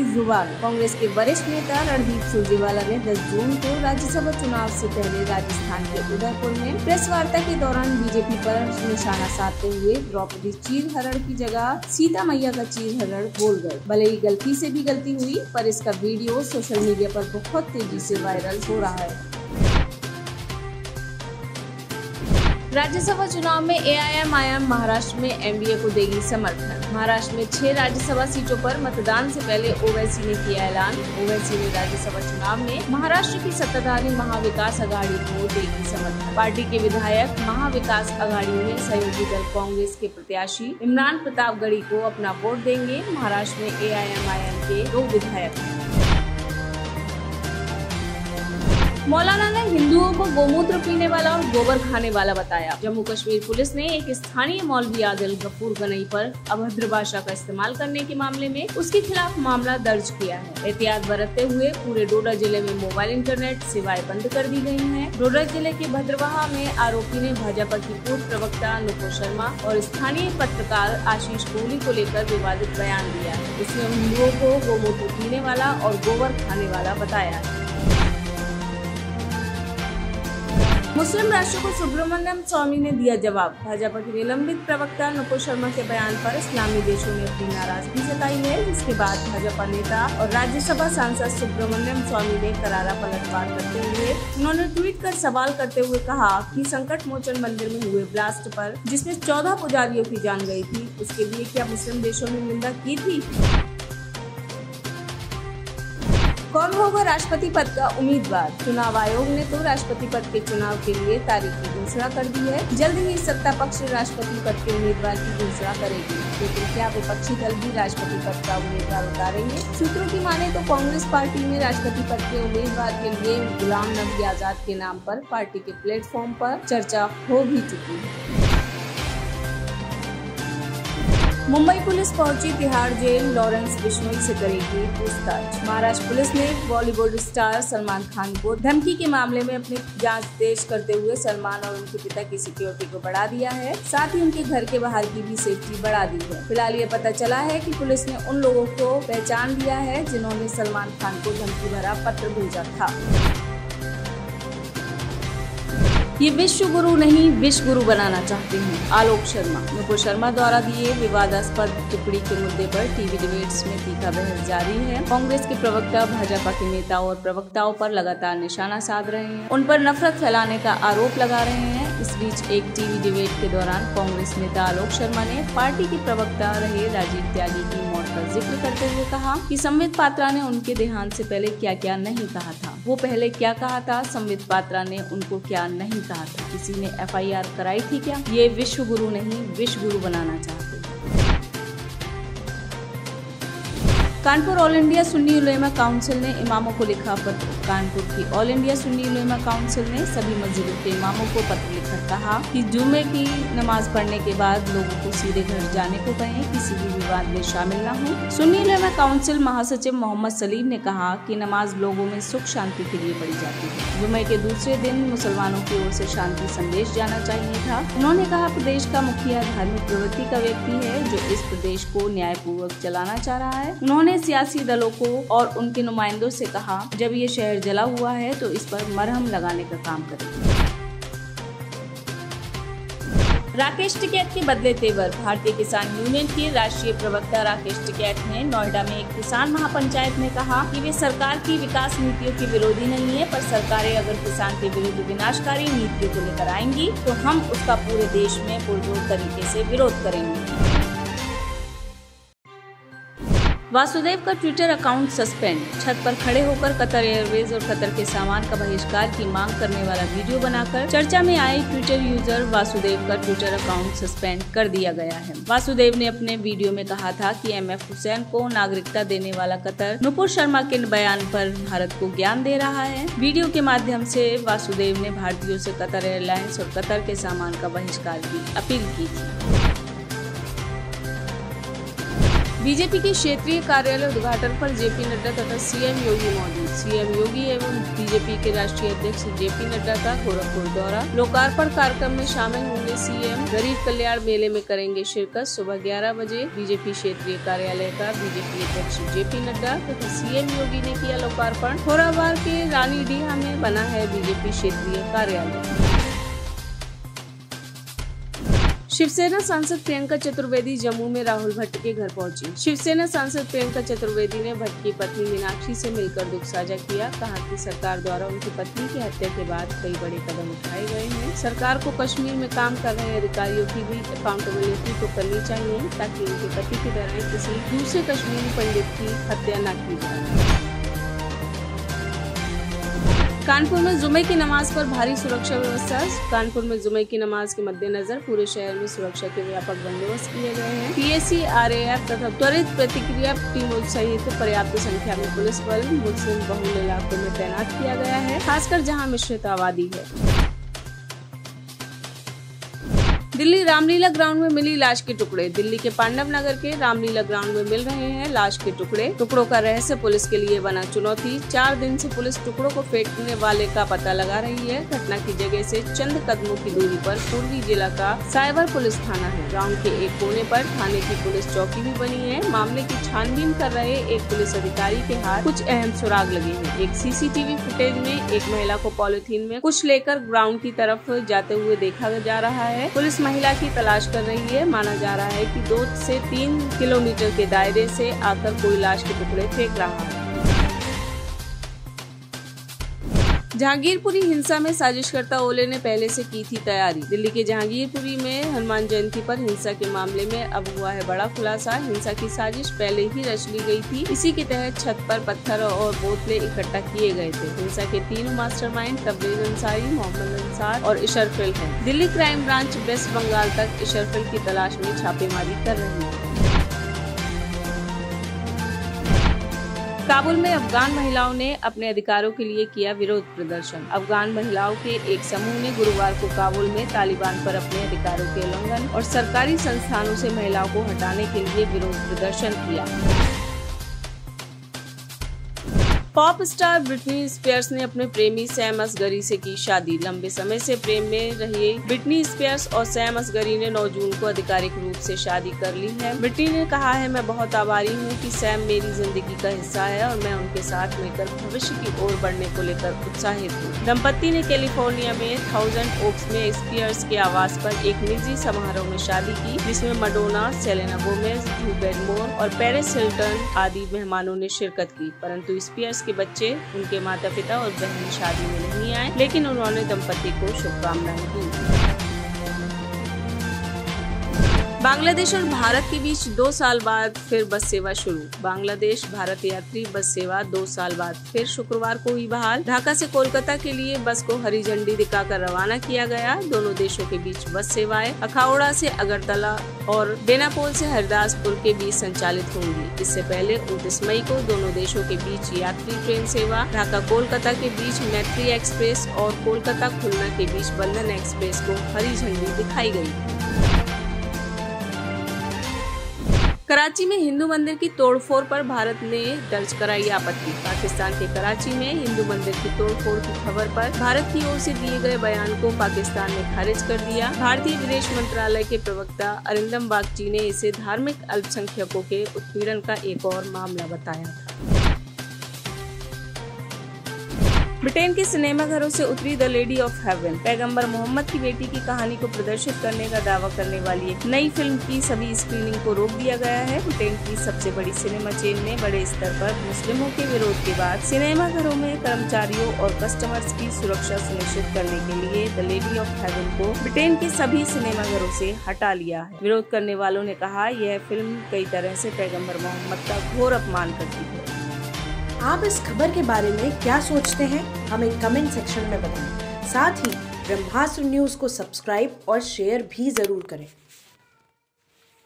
जुबान। कांग्रेस के वरिष्ठ नेता रणदीप सुरजेवाला ने 10 जून को राज्यसभा चुनाव से पहले राजस्थान के उदयपुर में प्रेस वार्ता के दौरान बीजेपी पर निशाना साधते हुए द्रौपदी चीरहरण की जगह सीता मैया का चीरहरण बोल गए। भले ही गलती से भी गलती हुई, पर इसका वीडियो सोशल मीडिया पर बहुत तेजी से वायरल हो रहा है। राज्यसभा चुनाव में AIM-IM महाराष्ट्र में एनडीए को देगी समर्थन। महाराष्ट्र में 6 राज्यसभा सीटों पर मतदान से पहले ओवैसी ने किया ऐलान। ओवैसी ने राज्यसभा चुनाव में महाराष्ट्र की सत्ताधारी महाविकास आघाड़ी को देगी समर्थन। पार्टी के विधायक महाविकास आघाड़ी में सहयोगी दल कांग्रेस के प्रत्याशी इमरान प्रतापगढ़ी को अपना वोट देंगे। महाराष्ट्र में AIM-IM के 2 विधायक हैं। मौलाना ने हिंदुओं को गोमूत्र पीने वाला और गोबर खाने वाला बताया। जम्मू कश्मीर पुलिस ने एक स्थानीय मौलवी आदिल गफूर गनई पर अभद्र भाषा का इस्तेमाल करने के मामले में उसके खिलाफ मामला दर्ज किया है। एहतियात बरतते हुए पूरे डोडा जिले में मोबाइल इंटरनेट सेवाएं बंद कर दी गई हैं। डोडा जिले के भद्रवाहा में आरोपी ने भाजपा की पूर्व प्रवक्ता नुपुर शर्मा और स्थानीय पत्रकार आशीष कोहली को लेकर विवादित बयान दिया है। उसने हिंदुओं को गोमूत्र पीने वाला और गोबर खाने वाला बताया है। मुस्लिम राष्ट्र को सुब्रमण्यम स्वामी ने दिया जवाब। भाजपा की निलंबित प्रवक्ता नुपुर शर्मा के बयान पर इस्लामी देशों ने अपनी नाराजगी जताई है, जिसके बाद भाजपा नेता और राज्यसभा सांसद सुब्रमण्यम स्वामी ने करारा पलटवार करते हुए उन्होंने ट्वीट कर सवाल करते हुए कहा कि संकट मोचन मंदिर में हुए ब्लास्ट पर जिसमें 14 पुजारियों की जान गई थी, उसके लिए क्या मुस्लिम देशों ने निंदा की थी? कौन होगा राष्ट्रपति पद का उम्मीदवार? चुनाव आयोग ने तो राष्ट्रपति पद के चुनाव के लिए तारीख की घोषणा कर दी है। जल्द ही सत्ता पक्ष राष्ट्रपति पद के उम्मीदवार की घोषणा करेगी, लेकिन क्या विपक्षी दल भी राष्ट्रपति पद का उम्मीदवार उतारेंगे? सूत्रों की माने तो कांग्रेस पार्टी में राष्ट्रपति पद के उम्मीदवार के लिए गुलाम नबी आजाद के नाम पर पार्टी के प्लेटफॉर्म पर चर्चा हो भी चुकी है। मुंबई पुलिस पहुंची तिहाड़ जेल, लॉरेंस बिश्नोई से करेगी पूछताछ। महाराष्ट्र पुलिस ने बॉलीवुड स्टार सलमान खान को धमकी के मामले में अपनी जांच तेज करते हुए सलमान और उनके पिता की सिक्योरिटी को बढ़ा दिया है, साथ ही उनके घर के बाहर की भी सेफ्टी बढ़ा दी है। फिलहाल ये पता चला है कि पुलिस ने उन लोगों को पहचान लिया है जिन्होंने सलमान खान को धमकी भरा पत्र भेजा था। ये विश्व गुरु नहीं विश्व गुरु बनाना चाहते हैं आलोक शर्मा। नुपुर शर्मा द्वारा दिए विवादास्पद टिप्पणी के मुद्दे पर टीवी डिबेट्स में तीखा बहस जारी है। कांग्रेस के प्रवक्ता भाजपा के नेताओं और प्रवक्ताओं पर लगातार निशाना साध रहे हैं, उन पर नफरत फैलाने का आरोप लगा रहे हैं। इस बीच एक टीवी डिबेट के दौरान कांग्रेस नेता आलोक शर्मा ने पार्टी के प्रवक्ता रहे राजीव त्यागी की मौत का जिक्र करते हुए कहा कि संबित पात्रा ने उनके देहांत से पहले क्या क्या नहीं कहा था, वो पहले क्या कहा था, संबित पात्रा ने उनको क्या नहीं कहा था, किसी ने FIR कराई थी क्या? ये विश्व गुरु नहीं विश्व गुरु बनाना चाहते हैं। कानपुर ऑल इंडिया सुन्नी उलेमा काउंसिल ने इमामों को लिखा पत्र। कानपुर की ऑल इंडिया सुन्नी उलेमा काउंसिल ने सभी मस्जिदों के इमामों को पत्र लिखकर कहा कि जुम्मे की नमाज पढ़ने के बाद लोगों को सीधे घर जाने को कहें, किसी भी विवाद में शामिल न हो। सुन्नी उलेमा काउंसिल महासचिव मोहम्मद सलीम ने कहा कि नमाज लोगों में सुख शांति के लिए पढ़ी जाती है। जुम्मे के दूसरे दिन मुसलमानों की ओर से शांति संदेश जाना चाहिए था। उन्होंने कहा प्रदेश का मुखिया धार्मिक प्रवृत्ति का व्यक्ति है जो इस प्रदेश को न्यायपूर्वक चलाना चाह रहा है। उन्होंने सियासी दलों को और उनके नुमाइंदों से कहा जब ये शहर जला हुआ है तो इस पर मरहम लगाने का काम करें। राकेश टिकैत के बदले तेवर। भारतीय किसान यूनियन के राष्ट्रीय प्रवक्ता राकेश टिकैत ने नोएडा में एक किसान महापंचायत में कहा कि वे सरकार की विकास नीतियों के विरोधी नहीं है, पर सरकारें अगर किसान के विरुद्ध विनाशकारी नीतियों को लेकर आएंगी तो हम उसका पूरे देश में पुरजोर तरीके से विरोध करेंगे। वासुदेव का ट्विटर अकाउंट सस्पेंड। छत पर खड़े होकर कतर एयरवेज और कतर के सामान का बहिष्कार की मांग करने वाला वीडियो बनाकर चर्चा में आए ट्विटर यूजर वासुदेव का ट्विटर अकाउंट सस्पेंड कर दिया गया है। वासुदेव ने अपने वीडियो में कहा था कि MF हुसैन को नागरिकता देने वाला कतर नुपुर शर्मा के बयान पर भारत को ज्ञान दे रहा है। वीडियो के माध्यम से वासुदेव ने भारतीयों से कतर एयरलाइंस और कतर के सामान का बहिष्कार की अपील की थी। बीजेपी के क्षेत्रीय कार्यालय उद्घाटन पर जेपी नड्डा तथा सीएम योगी मौजूद। सीएम योगी एवं बीजेपी के राष्ट्रीय अध्यक्ष जेपी नड्डा का गोरखपुर दौरा। लोकार्पण कार्यक्रम में शामिल होंगे सीएम। गरीब कल्याण मेले में करेंगे शिरकत। सुबह 11 बजे बीजेपी क्षेत्रीय कार्यालय का बीजेपी अध्यक्ष जेपी नड्डा तथा सीएम योगी ने किया लोकार्पण। खोराबार के रानीडीहा में बना है बीजेपी क्षेत्रीय कार्यालय। शिवसेना सांसद प्रियंका चतुर्वेदी जम्मू में राहुल भट्ट के घर पहुंची। शिवसेना सांसद प्रियंका चतुर्वेदी ने भट्ट की पत्नी मीनाक्षी से मिलकर दुख साझा किया। कहा कि सरकार द्वारा उनकी पत्नी की हत्या के बाद कई बड़े कदम उठाए गए हैं। सरकार को कश्मीर में काम कर रहे अधिकारियों की भी अकाउंटेबिलिटी तो करनी चाहिए ताकि उनके पति की तरह किसी दूसरे कश्मीरी पंडित की हत्या न की जाए। कानपुर में जुमे की नमाज पर भारी सुरक्षा व्यवस्था। कानपुर में जुमे की नमाज के मद्देनजर पूरे शहर में सुरक्षा के व्यापक बंदोबस्त किए गए हैं। पीएसी, आरएएफ तथा त्वरित प्रतिक्रिया टीमों सहित पर्याप्त संख्या में पुलिस बल मुस्लिम बहुल इलाकों में तैनात किया गया है, खासकर जहां मिश्रित आबादी है। दिल्ली रामलीला ग्राउंड में मिली लाश के टुकड़े। दिल्ली के पांडव नगर के रामलीला ग्राउंड में मिल रहे हैं लाश के टुकड़े। टुकड़ों का रहस्य पुलिस के लिए बना चुनौती। 4 दिन से पुलिस टुकड़ों को फेंकने वाले का पता लगा रही है। घटना की जगह से चंद कदमों की दूरी पर पूर्वी जिला का साइबर पुलिस थाना है। ग्राउंड के एक कोने पर थाने की पुलिस चौकी भी बनी है। मामले की छानबीन कर रहे एक पुलिस अधिकारी के हाथ कुछ अहम सुराग लगे हैं। एक सीसीटीवी फुटेज में एक महिला को पॉलिथीन में कुछ लेकर ग्राउंड की तरफ जाते हुए देखा जा रहा है। पुलिस महिला की तलाश कर रही है। माना जा रहा है कि 2 से 3 किलोमीटर के दायरे से आकर कोई लाश के टुकड़े फेंक रहा है। जहांगीरपुरी हिंसा में साजिशकर्ता ओले ने पहले से की थी तैयारी। दिल्ली के जहांगीरपुरी में हनुमान जयंती पर हिंसा के मामले में अब हुआ है बड़ा खुलासा। हिंसा की साजिश पहले ही रच ली गई थी। इसी के तहत छत पर पत्थर और बोतलें इकट्ठा किए गए थे। हिंसा के तीनों मास्टरमाइंड तबरेज अंसारी, मोहम्मद अंसार और इशरफिल हैं। दिल्ली क्राइम ब्रांच वेस्ट बंगाल तक इशरफिल की तलाश में छापेमारी कर रही है। काबुल में अफगान महिलाओं ने अपने अधिकारों के लिए किया विरोध प्रदर्शन। अफगान महिलाओं के एक समूह ने गुरुवार को काबुल में तालिबान पर अपने अधिकारों के उल्लंघन और सरकारी संस्थानों से महिलाओं को हटाने के लिए विरोध प्रदर्शन किया। पॉप स्टार ब्रिटनी स्पीयर्स ने अपने प्रेमी सैम असगरी से की शादी। लंबे समय से प्रेम में रहे ब्रिटनी स्पीयर्स और सैम असगरी ने 9 जून को आधिकारिक रूप से शादी कर ली है। ब्रिटनी ने कहा है, मैं बहुत आभारी हूँ कि सैम मेरी जिंदगी का हिस्सा है और मैं उनके साथ मिलकर भविष्य की ओर बढ़ने को लेकर उत्साहित हूँ। दंपति ने कैलिफोर्निया में थाउजेंड ओक्स में स्पीयर्स के आवास पर एक निजी समारोह में शादी की, जिसमें मडोना, सेलेना गोमेज, ड्रू बैरिमोर और पेरिस हिल्टन आदि मेहमानों ने शिरकत की। परंतु स्पीयर्स के बच्चे, उनके माता पिता और बहन शादी में नहीं आए, लेकिन उन्होंने दंपति को शुभकामनाएं दी। बांग्लादेश और भारत के बीच 2 साल बाद फिर बस सेवा शुरू। बांग्लादेश भारत यात्री बस सेवा 2 साल बाद फिर शुक्रवार को हुई बहाल। ढाका से कोलकाता के लिए बस को हरी झंडी दिखाकर रवाना किया गया। दोनों देशों के बीच बस सेवाएं अखाउड़ा से अगरतला और बेनापोल से हरदासपुर के बीच संचालित होंगी। इससे पहले 29 मई को दोनों देशों के बीच यात्री ट्रेन सेवा, ढाका कोलकाता के बीच मैत्री एक्सप्रेस और कोलकाता खुलना के बीच बंधन एक्सप्रेस को हरी झंडी दिखाई गयी। कराची में हिंदू मंदिर की तोड़फोड़ पर भारत ने दर्ज कराई आपत्ति। पाकिस्तान के कराची में हिंदू मंदिर की तोड़फोड़ की खबर पर भारत की ओर से दिए गए बयान को पाकिस्तान ने खारिज कर दिया। भारतीय विदेश मंत्रालय के प्रवक्ता अरिंदम बागची ने इसे धार्मिक अल्पसंख्यकों के उत्पीड़न का एक और मामला बताया था। ब्रिटेन के सिनेमाघरों से उतरी द लेडी ऑफ हेवन। पैगंबर मोहम्मद की बेटी की कहानी को प्रदर्शित करने का दावा करने वाली एक नई फिल्म की सभी स्क्रीनिंग को रोक दिया गया है। ब्रिटेन की सबसे बड़ी सिनेमा चेन ने बड़े स्तर पर मुस्लिमों के विरोध के बाद सिनेमाघरों में कर्मचारियों और कस्टमर्स की सुरक्षा सुनिश्चित करने के लिए द लेडी ऑफ हेवन को ब्रिटेन के सभी सिनेमाघरों से हटा लिया है। विरोध करने वालों ने कहा, यह फिल्म कई तरह से पैगंबर मोहम्मद का घोर अपमान करती है। आप इस खबर के बारे में क्या सोचते हैं, हमें कमेंट सेक्शन में बताएं। साथ ही ब्रह्मास्त्र न्यूज को सब्सक्राइब और शेयर भी जरूर करें।